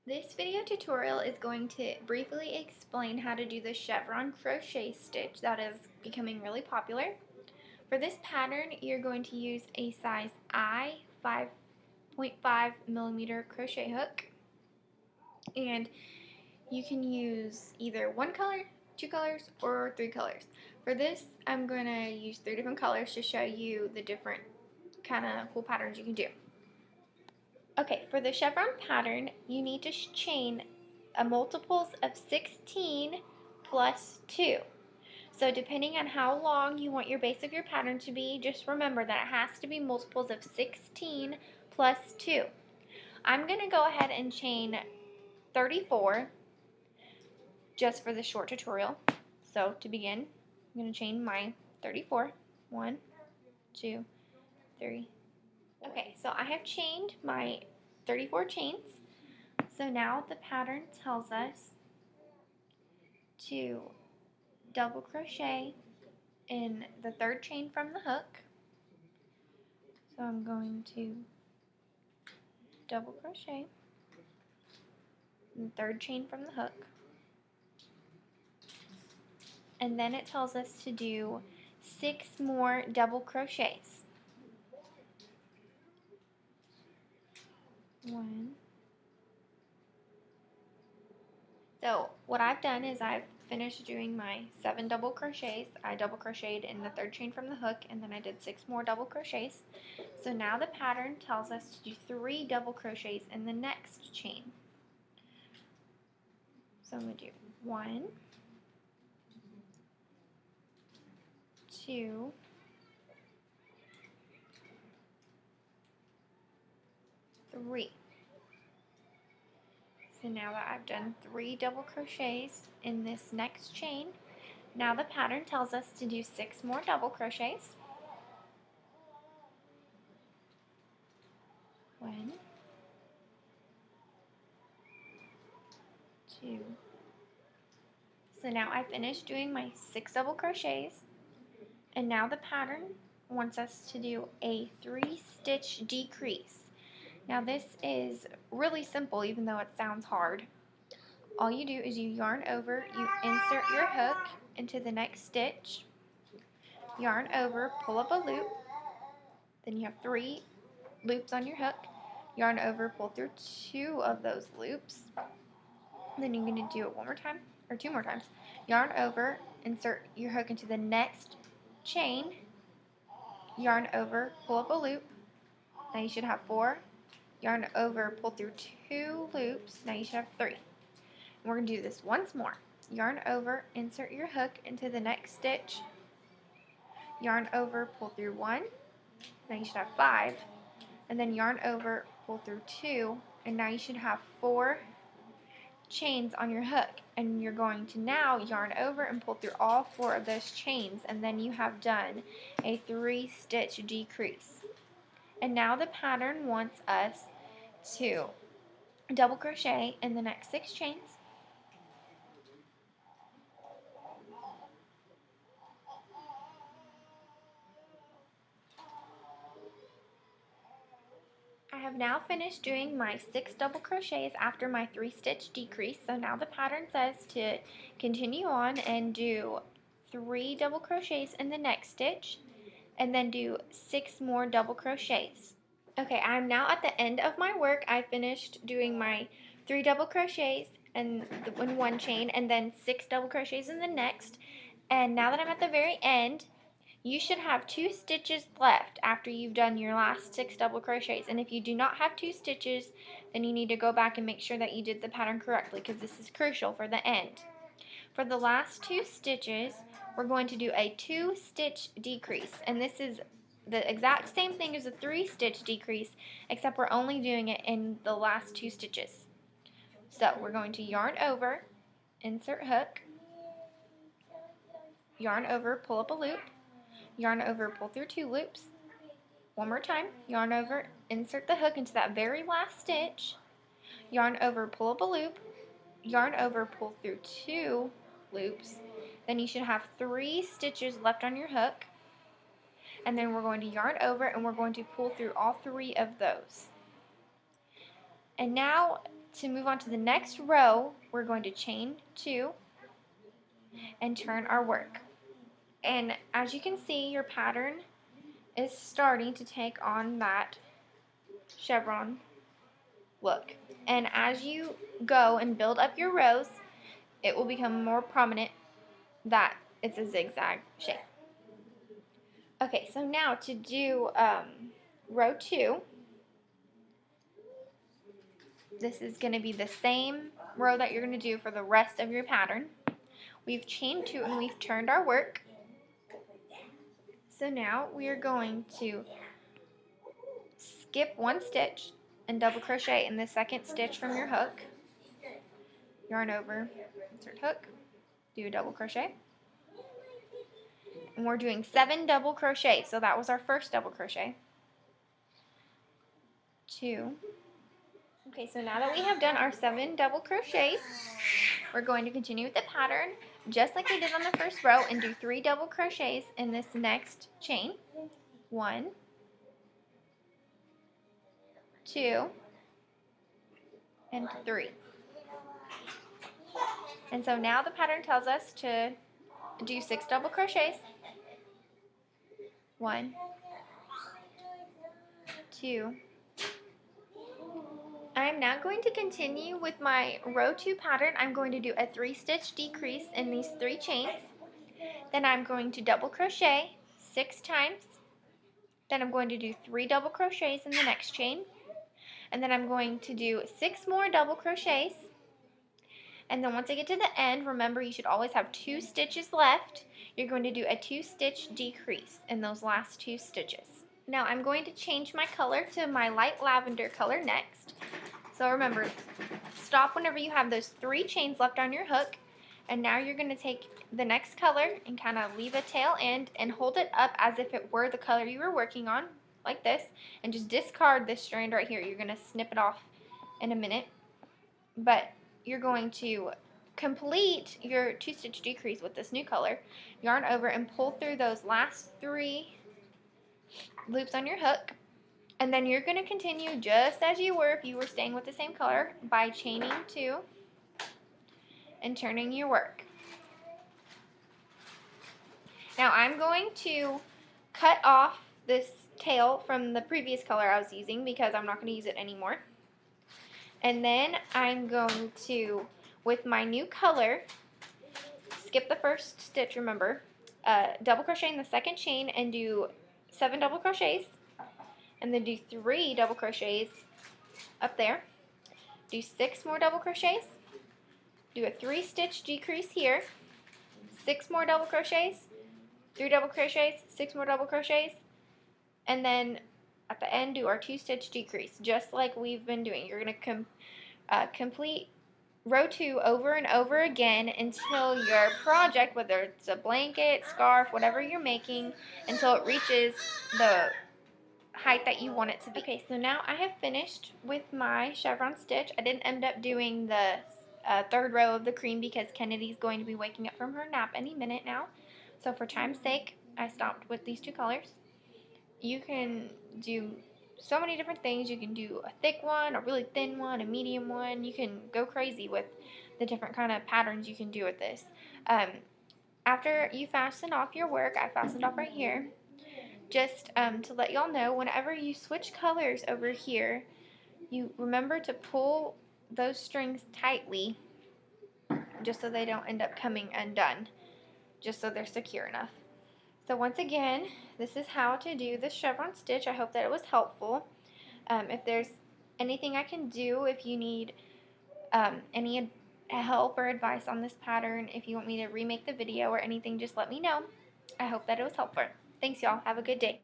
This video tutorial is going to briefly explain how to do the chevron crochet stitch that is becoming really popular. For this pattern, you're going to use a size I 5.5 millimeter crochet hook, and you can use either one color, two colors, or three colors. For this, I'm going to use 3 different colors to show you the different kind of cool patterns you can do. Okay, for the chevron pattern, you need to chain a multiples of 16 plus 2. So depending on how long you want your base of your pattern to be, just remember that it has to be multiples of 16 plus 2. I'm going to go ahead and chain 34 just for the short tutorial. So to begin, I'm going to chain my 34. 1, 2, 3. Okay, so I have chained my 34 chains. So now the pattern tells us to double crochet in the 3rd chain from the hook. So I'm going to double crochet in the 3rd chain from the hook. And then it tells us to do 6 more double crochets. 1. So what I've done is I've finished doing my 7 double crochets. I double crocheted in the 3rd chain from the hook, and then I did 6 more double crochets. So now the pattern tells us to do 3 double crochets in the next chain. So I'm going to do 1, 2, 3. So now that I've done 3 double crochets in this next chain, now the pattern tells us to do 6 more double crochets. 1, 2. So now I finished doing my 6 double crochets, and now the pattern wants us to do a 3-stitch decrease. Now this is really simple, even though it sounds hard. All you do is you yarn over, you insert your hook into the next stitch, yarn over, pull up a loop, then you have 3 loops on your hook, yarn over, pull through 2 of those loops, then you're going to do it 1 more time, or 2 more times, yarn over, insert your hook into the next chain, yarn over, pull up a loop, now you should have 4, yarn over, pull through 2 loops, now you should have 3. And we're going to do this once more. Yarn over, insert your hook into the next stitch, yarn over, pull through 1, now you should have 5, and then yarn over, pull through 2, and now you should have 4 chains on your hook. And you're going to now yarn over and pull through all 4 of those chains, and then you have done a 3-stitch decrease. And now the pattern wants us to double crochet in the next 6 chains, I have now finished doing my 6 double crochets after my 3-stitch decrease. So now the pattern says to continue on and do 3 double crochets in the next stitch, and then do 6 more double crochets. Okay, I'm now at the end of my work. I finished doing my 3 double crochets in 1 chain, and then 6 double crochets in the next. And now that I'm at the very end, you should have 2 stitches left after you've done your last 6 double crochets. And if you do not have 2 stitches, then you need to go back and make sure that you did the pattern correctly, because this is crucial for the end. For the last 2 stitches, we're going to do a 2-stitch decrease, and this is the exact same thing as a 3-stitch decrease, except we're only doing it in the last 2 stitches. So we're going to yarn over, insert hook, yarn over, pull up a loop, yarn over, pull through 2 loops, 1 more time, yarn over, insert the hook into that very last stitch, yarn over, pull up a loop, yarn over, pull through 2 loops, then you should have 3 stitches left on your hook, and then we're going to yarn over and we're going to pull through all 3 of those. And now to move on to the next row, we're going to chain 2 and turn our work. And as you can see, your pattern is starting to take on that chevron look. And as you go and build up your rows, it will become more prominent that it's a zigzag shape. Okay, so now to do row 2, this is going to be the same row that you're going to do for the rest of your pattern. We've chained 2 and we've turned our work. So now we are going to skip 1 stitch and double crochet in the second stitch from your hook. Yarn over, insert hook, do a double crochet. And we're doing 7 double crochets, so that was our first double crochet. 2. Okay, so now that we have done our 7 double crochets, we're going to continue with the pattern just like we did on the first row and do 3 double crochets in this next chain. 1, 2, and 3. And so now the pattern tells us to do 6 double crochets. 1, 2. I'm now going to continue with my row 2 pattern. I'm going to do a 3-stitch decrease in these 3 chains. Then I'm going to double crochet 6 times. Then I'm going to do 3 double crochets in the next chain. And then I'm going to do 6 more double crochets. And then once I get to the end, remember you should always have 2 stitches left. You're going to do a 2-stitch decrease in those last 2 stitches. Now I'm going to change my color to my light lavender color next. So remember, stop whenever you have those 3 chains left on your hook. And now you're going to take the next color and kind of leave a tail end and hold it up as if it were the color you were working on, like this. And just discard this strand right here. You're going to snip it off in a minute. But you're going to complete your 2-stitch decrease with this new color. Yarn over and pull through those last 3 loops on your hook. And then you're going to continue just as you were if you were staying with the same color by chaining 2 and turning your work. Now I'm going to cut off this tail from the previous color I was using because I'm not going to use it anymore. And then I'm going to, with my new color, skip the first stitch, remember, double crochet in the second chain and do 7 double crochets. And then do 3 double crochets up there. Do 6 more double crochets. Do a 3-stitch decrease here. 6 more double crochets. 3 double crochets. 6 more double crochets. And then at the end do our 2-stitch decrease, just like we've been doing. You're going to complete row 2 over and over again until your project, whether it's a blanket, scarf, whatever you're making, until it reaches the height that you want it to be. Okay, so now I have finished with my chevron stitch. I didn't end up doing the 3rd row of the cream because Kennedy's going to be waking up from her nap any minute now. So for time's sake, I stopped with these 2 colors. You can do so many different things. You can do a thick one, a really thin one, a medium one. You can go crazy with the different kind of patterns you can do with this. After you fasten off your work, I fastened off right here. Just to let y'all know, whenever you switch colors over here, you remember to pull those strings tightly just so they don't end up coming undone, just so they're secure enough. So once again, this is how to do the chevron stitch. I hope that it was helpful. If there's anything I can do, if you need any help or advice on this pattern, if you want me to remake the video or anything, just let me know. I hope that it was helpful. Thanks, y'all. Have a good day.